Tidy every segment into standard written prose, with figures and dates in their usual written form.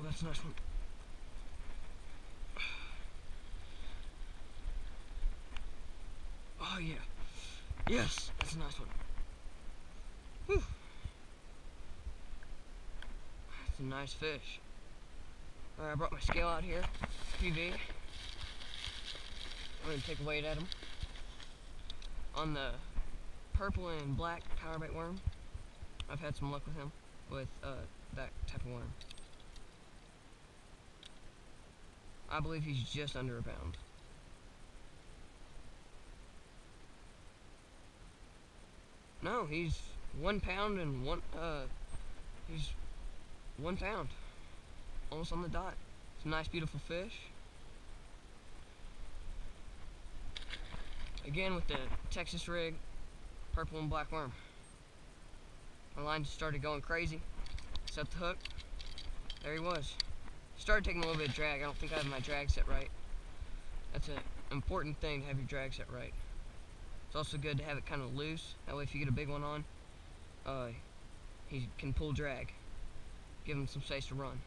Oh, that's a nice one. Oh yeah. Yes, that's a nice one. Whew. That's a nice fish. Alright, I brought my scale out here. PV. I'm gonna take a weight at him. On the purple and black powerbait worm, I've had some luck with him, with that type of worm. I believe he's just under a pound. No, he's 1 pound and he's 1 pound. Almost on the dot. It's a nice, beautiful fish. Again with the Texas rig, purple and black worm. My line just started going crazy. Set the hook. There he was. Started taking a little bit of drag. I don't think I have my drag set right. That's an important thing, to have your drag set right. It's also good to have it kind of loose. That way if you get a big one on, he can pull drag. Give him some space to run.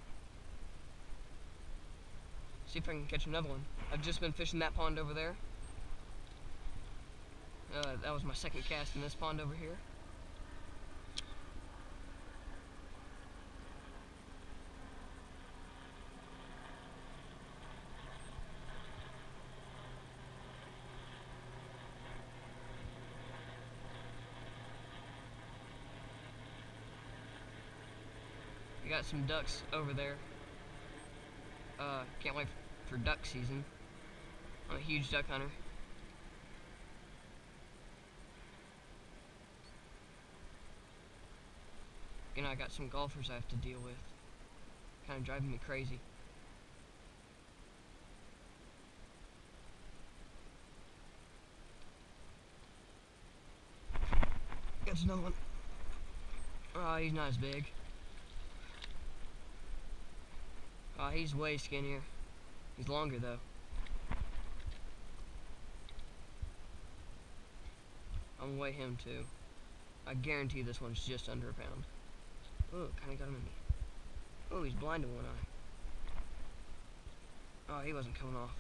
See if I can catch another one. I've just been fishing that pond over there. That was my second cast in this pond over here. We got some ducks over there. Can't wait for duck season. I'm a huge duck hunter. You know, I got some golfers I have to deal with. Kind of driving me crazy. Got another one. Oh, he's not as big. Oh, he's way skinnier. He's longer though. I'm gonna weigh him too. I guarantee this one's just under a pound. Oh, kinda got him in me. Oh, he's blind in one eye. Oh, he wasn't coming off.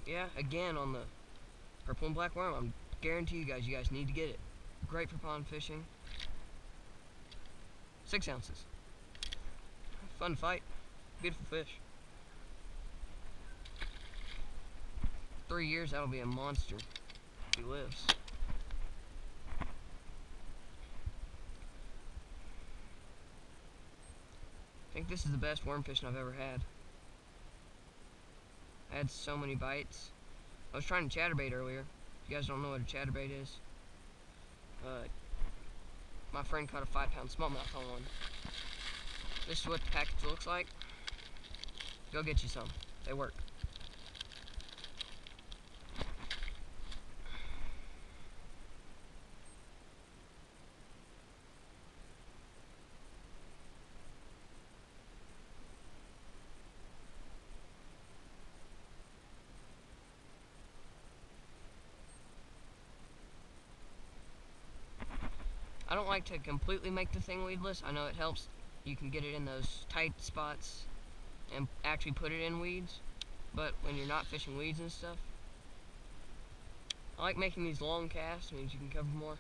Yeah, again on the purple and black worm, I'm guarantee you guys need to get it. Great for pond fishing. 6 ounces. Fun fight. Beautiful fish. 3 years, that'll be a monster if he lives. I think this is the best worm fishing I've ever had. I had so many bites. I was trying to chatterbait earlier. If you guys don't know what a chatterbait is, my friend caught a 5-pound smallmouth on one. This is what the package looks like. Go get you some. They work. I don't like to completely make the thing weedless. I know it helps. You can get it in those tight spots and actually put it in weeds. But when you're not fishing weeds and stuff, I like making these long casts. It means you can cover more.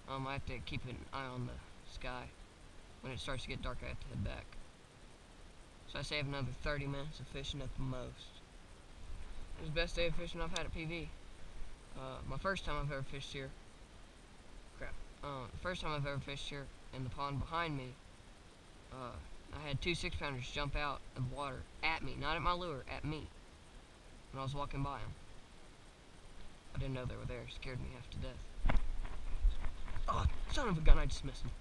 I have to keep an eye on the sky. When it starts to get dark, I have to head back. So I save another 30 minutes of fishing at the most. It was the best day of fishing I've had at PV. My first time I've ever fished here. The first time I've ever fished here in the pond behind me, I had 2 6-pounders jump out of the water at me, not at my lure, at me, when I was walking by them. I didn't know they were there. It scared me half to death. Oh, son of a gun, I just missed him.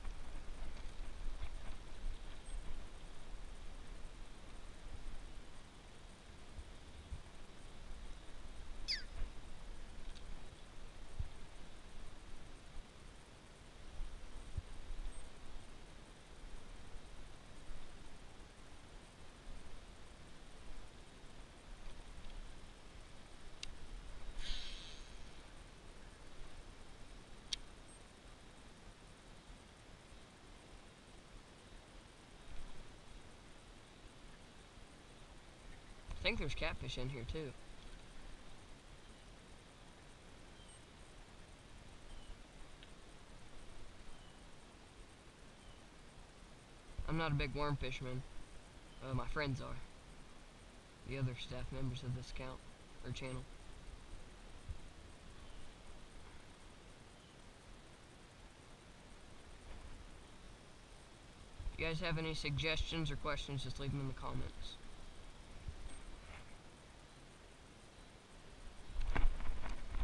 think there's catfish in here too. I'm not a big worm fisherman. My friends are. The other staff members of this account or channel. If you guys have any suggestions or questions, just leave them in the comments.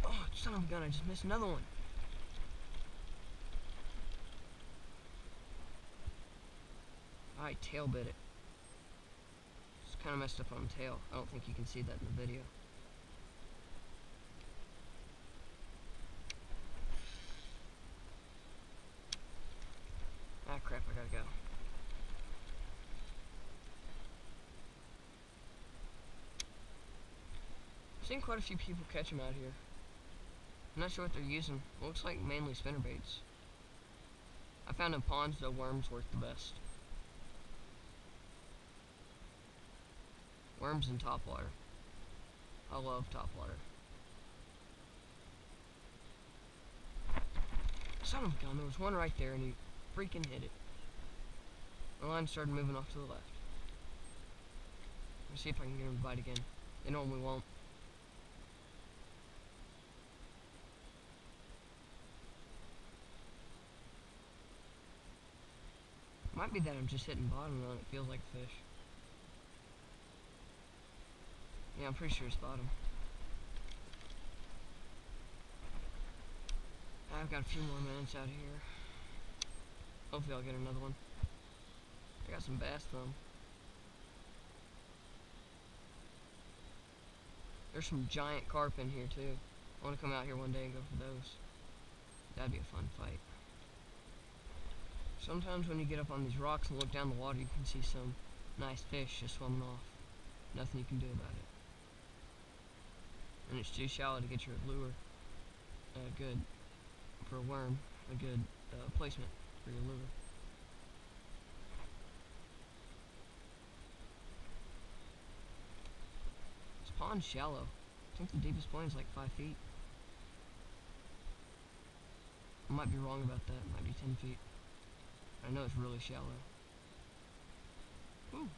Oh, son of a gun, I just missed another one. I tail bit it. It's kind of messed up on the tail. I don't think you can see that in the video. Ah, crap, I gotta go. I've seen quite a few people catch them out here. I'm not sure what they're using. It looks like mainly spinnerbaits. I found in ponds, though, worms work the best. Worms and topwater. I love topwater. Son of a gun, there was one right there and he freaking hit it. The line started moving off to the left. Let's see if I can get him to bite again. They normally won't. Might be that I'm just hitting bottom though and it feels like a fish. Yeah, I'm pretty sure it's bottom. I've got a few more minutes out here. Hopefully I'll get another one. I got some bass though. There's some giant carp in here too. I want to come out here one day and go for those. That'd be a fun fight. Sometimes when you get up on these rocks and look down the water, you can see some nice fish just swimming off. Nothing you can do about it. And it's too shallow to get your lure good for a worm, a good placement for your lure. This pond's shallow. I think the deepest point is like 5 feet. I might be wrong about that. It might be 10 feet. I know it's really shallow. Ooh.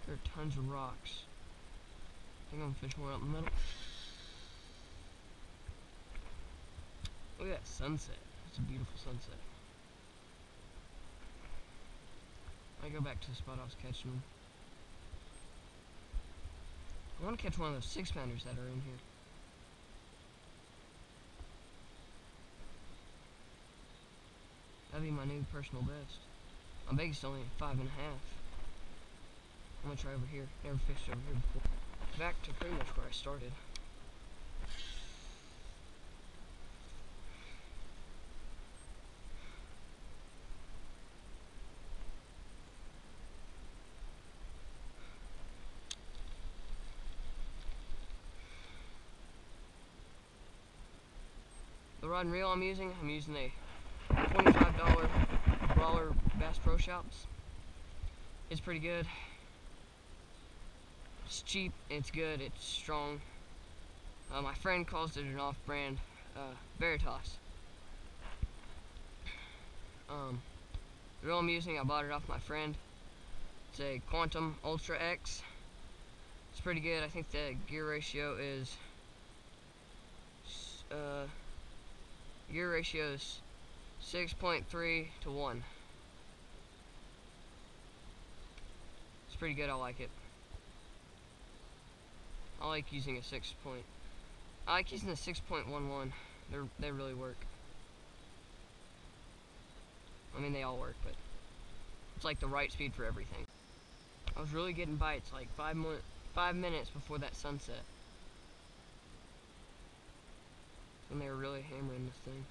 There are tons of rocks. I think I'm gonna fish more out in the middle. Look at that sunset. It's a beautiful sunset. I go back to the spot I was catching them. I want to catch one of those 6-pounders that are in here. That'd be my new personal best. My biggest only 5.5. I'm gonna try over here. Never fished over here before. Back to pretty much where I started. The rod and reel I'm using a $25 Brawler Bass Pro Shops. It's pretty good. It's cheap, it's good, it's strong. My friend calls it an off-brand Veritas. The reel I'm using, I bought it off my friend. It's a Quantum Ultra X. It's pretty good. I think the gear ratio is 6.3 to 1. It's pretty good. I like it. I like using a 6.11. They really work. I mean, they all work, but it's like the right speed for everything. I was really getting bites like 5 minutes before that sunset. And they were really hammering this thing.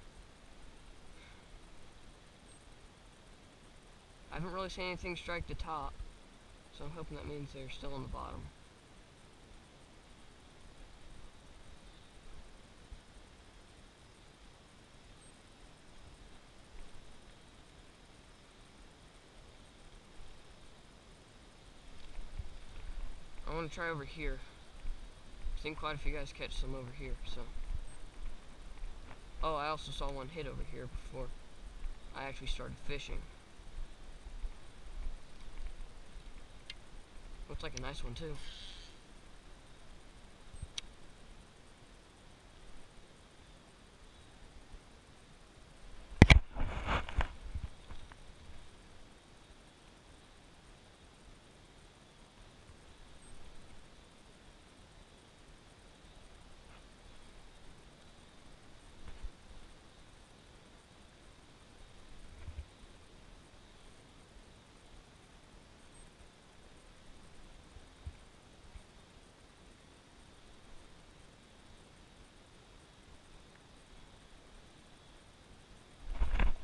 I haven't really seen anything strike the top, so I'm hoping that means they're still on the bottom. want to try over here. I've seen quite a few guys catch some over here, so. Oh, I also saw one hit over here before I actually started fishing. Looks like a nice one too.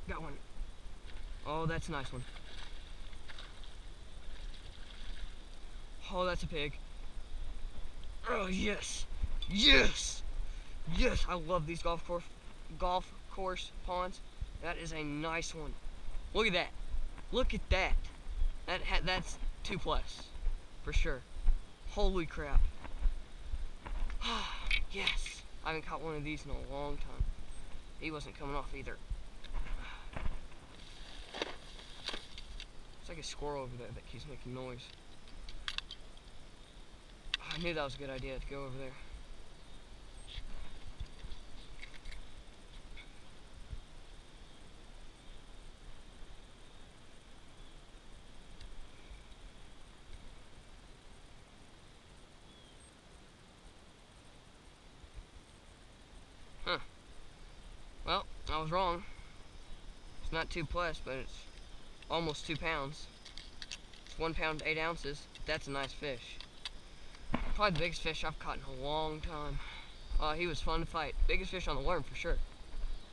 Got one. Oh, that's a nice one. Oh, that's a pig. Oh, yes. Yes. Yes, I love these golf course ponds. That is a nice one. Look at that. Look at that. That's 2+ for sure. Holy crap. Yes. I haven't caught one of these in a long time. He wasn't coming off either. It's like a squirrel over there that keeps making noise. I knew that was a good idea to go over there. Huh. Well, I was wrong. It's not 2+, but it's almost 2 pounds. It's 1 pound 8 ounces. That's a nice fish. Probably the biggest fish I've caught in a long time. He was fun to fight. Biggest fish on the worm for sure.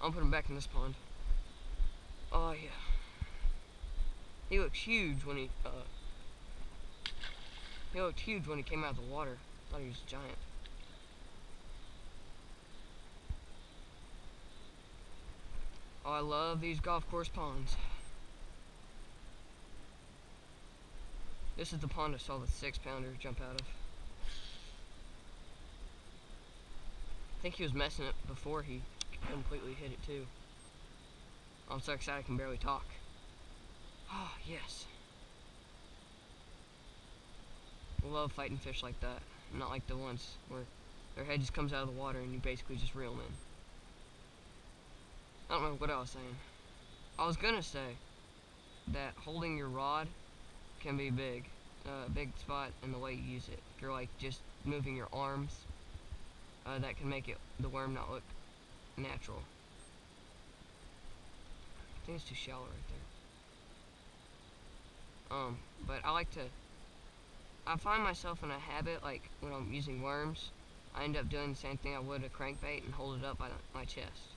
I'm putting him back in this pond. Oh yeah. He looked huge when he came out of the water. I thought he was a giant. Oh, I love these golf course ponds. This is the pond I saw the 6-pounder jump out of. I think he was messing it before he completely hit it too. I'm so excited I can barely talk. Oh, yes. I love fighting fish like that. Not like the ones where their head just comes out of the water and you basically just reel them in. I don't remember what I was saying. I was gonna say that holding your rod can be big spot in the way you use it. If you're like just moving your arms, that can make the worm not look natural. I think it's too shallow right there. But I find myself in a habit, like when I'm using worms, I end up doing the same thing I would a crankbait and hold it up by my chest.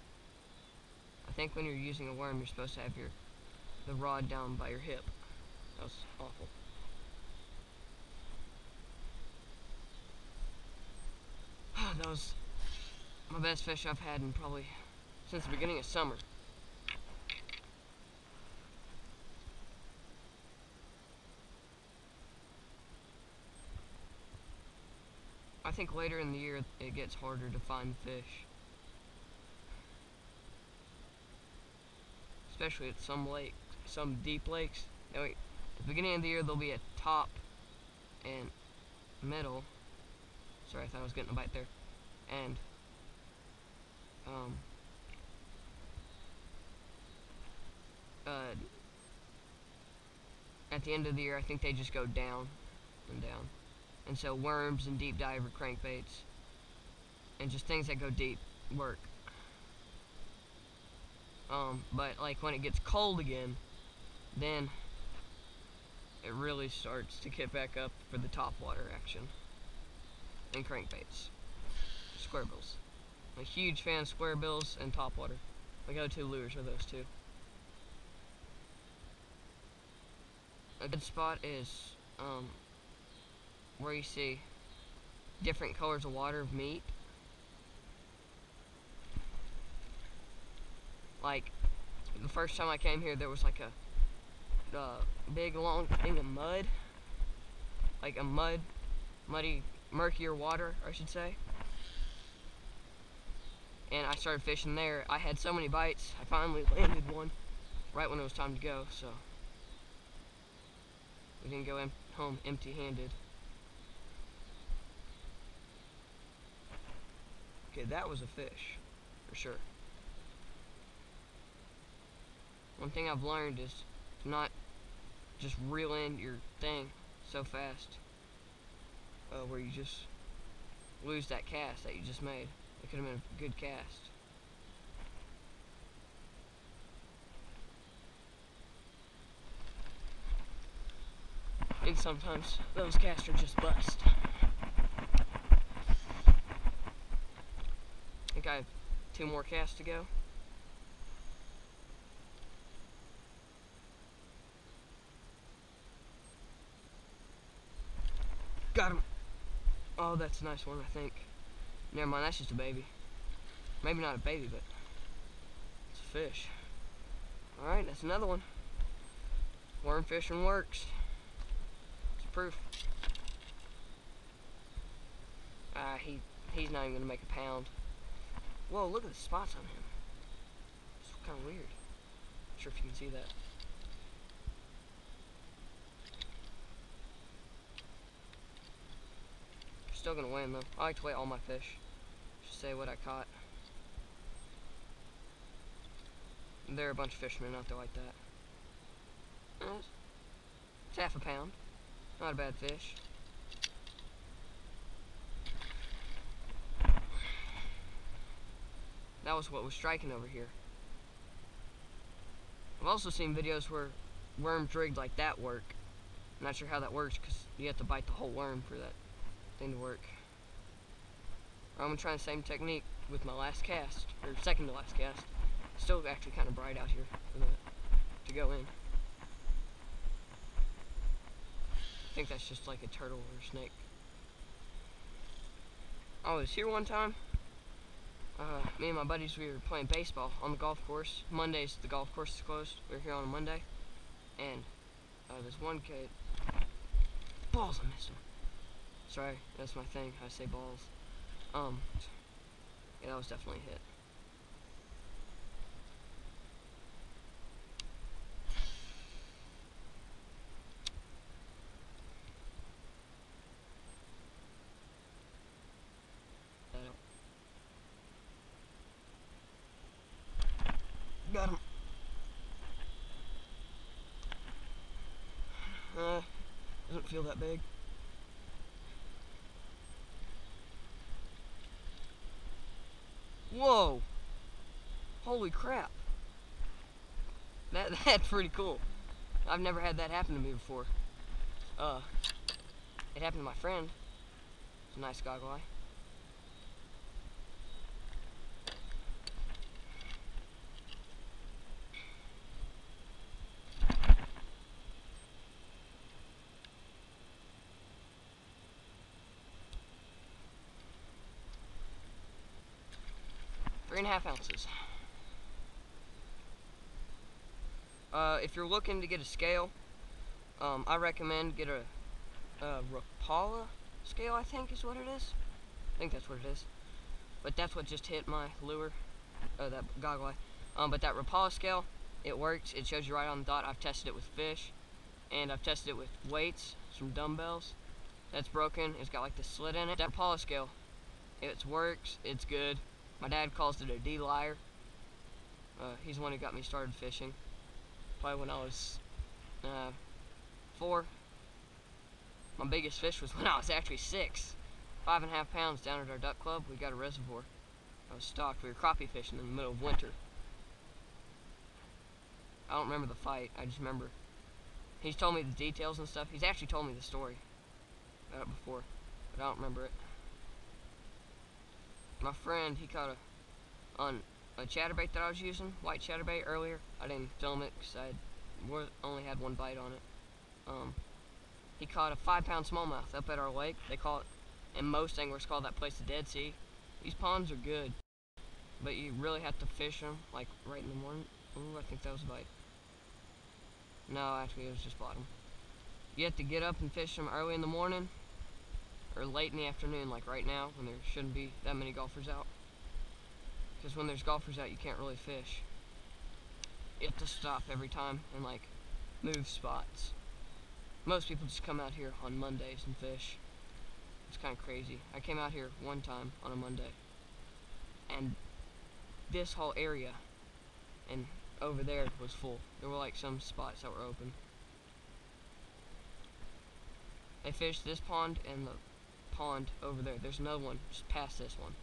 I think when you're using a worm, you're supposed to have the rod down by your hip. That was awful. That was my best fish I've had in probably since the beginning of summer. I think later in the year it gets harder to find fish. Especially at some deep lakes. Now, at the beginning of the year there'll be a top and middle. Sorry, I thought I was getting a bite there. And at the end of the year I think they just go down and down. And so worms and deep diver crankbaits and just things that go deep work. But like when it gets cold again, then it really starts to get back up for the top water action. And crankbaits. Square bills. I'm a huge fan of square bills and topwater. My go-to lures are those two. A good spot is where you see different colors of water of meat. Like the first time I came here, there was like a big long thing of mud, like a mud murkier water, I should say. And I started fishing there. I had so many bites, I finally landed one right when it was time to go, so we didn't go home empty-handed. Okay, that was a fish, for sure. One thing I've learned is to not just reel in your thing so fast, where you just lose that cast that you just made. It could have been a good cast. And sometimes those casts are just bust. I think I have 2 more casts to go. Got him. Oh, that's a nice one, I think. Never mind, that's just a baby. Maybe not a baby, but it's a fish. Alright, that's another one. Worm fishing works. It's proof. He's not even gonna make a pound. Whoa, look at the spots on him. It's kind of weird. Not sure if you can see that. Still gonna win though. I like to weigh all my fish. Just say what I caught. There are a bunch of fishermen out there like that. It's half a pound. Not a bad fish. That was what was striking over here. I've also seen videos where worms rigged like that work. I'm not sure how that works because you have to bite the whole worm for that thing to work. I'm gonna try the same technique with my last cast, or second to last cast. Still actually kind of bright out here for that to go in. I think that's just like a turtle or a snake. I was here one time. Me and my buddies, we were playing baseball on the golf course. Mondays, the golf course is closed. We were here on a Monday. And this one kid, balls, I missed him. Sorry, that's my thing. I say balls. Yeah, that was definitely a hit. Got him. Doesn't feel that big. Whoa! Holy crap! That's pretty cool. I've never had that happen to me before. It happened to my friend. It's a nice goggle eye. Three and a half ounces. If you're looking to get a scale, I recommend get a Rapala scale, I think is what it is. I think that's what it is. But that's what just hit my lure, that goggle eye. But that Rapala scale, it works. It shows you right on the dot. I've tested it with fish, and I've tested it with weights, some dumbbells. That's broken. It's got like the slit in it. That Rapala scale, it works. It's good. My dad calls it a D-liar. He's the one who got me started fishing. Probably when I was 4. My biggest fish was when I was actually 6. 5.5 pounds down at our duck club. We got a reservoir. I was stocked. We were crappie fishing in the middle of winter. I don't remember the fight. I just remember he's told me the details and stuff. He's actually told me the story about it before, but I don't remember it. My friend, he caught on a chatterbait that I was using, white chatterbait earlier. I didn't film it because I only had one bite on it. He caught a 5-pound smallmouth up at our lake. They call it, and most anglers call that place the Dead Sea. These ponds are good, but you really have to fish them like right in the morning. Ooh, I think that was a bite. No, actually it was just bottom. You have to get up and fish them early in the morning, or late in the afternoon, like right now, when there shouldn't be that many golfers out. Because when there's golfers out, you can't really fish. You have to stop every time and like move spots. Most people just come out here on Mondays and fish. It's kind of crazy. I came out here one time on a Monday, and this whole area and over there was full. There were like some spots that were open. They fished this pond and the pond over there. There's another one just past this one.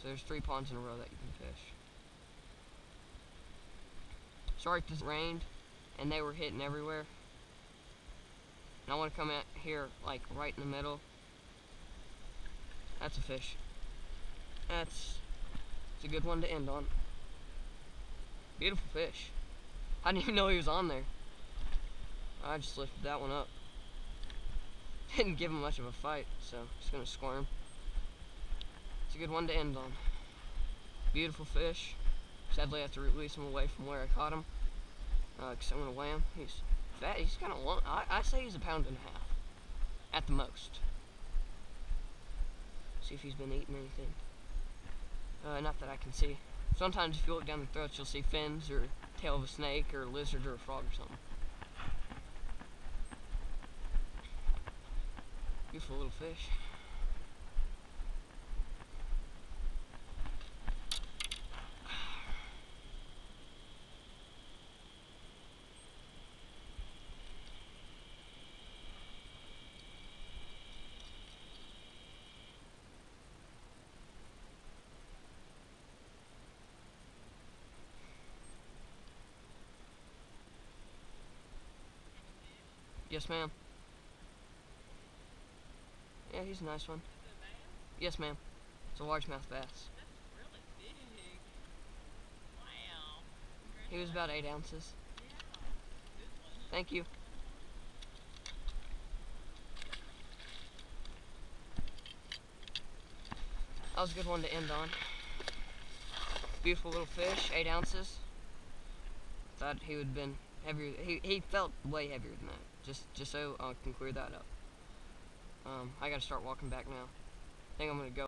So there's 3 ponds in a row that you can fish. Sorry it rained and they were hitting everywhere. And I want to come out here like right in the middle. That's a fish. It's a good one to end on. Beautiful fish. I didn't even know he was on there. I just lifted that one up. Didn't give him much of a fight, so just gonna squirm. It's a good one to end on. Beautiful fish. Sadly, I have to release him away from where I caught him, because I'm gonna weigh him. He's fat. He's kind of long. I say he's 1.5 pounds at the most. See if he's been eating anything. Not that I can see. Sometimes if you look down the throats, you'll see fins or tail of a snake or a lizard or a frog or something. Beautiful little fish. Yes, ma'am. Yeah, he's a nice one. Yes, ma'am. It's a largemouth bass. That's really big. Wow. He was about 8 ounces. Yeah. Good one. Thank you. That was a good one to end on. Beautiful little fish, 8 ounces. Thought he would have been heavier. He felt way heavier than that. Just so I can clear that up. I gotta start walking back now. I think I'm gonna go.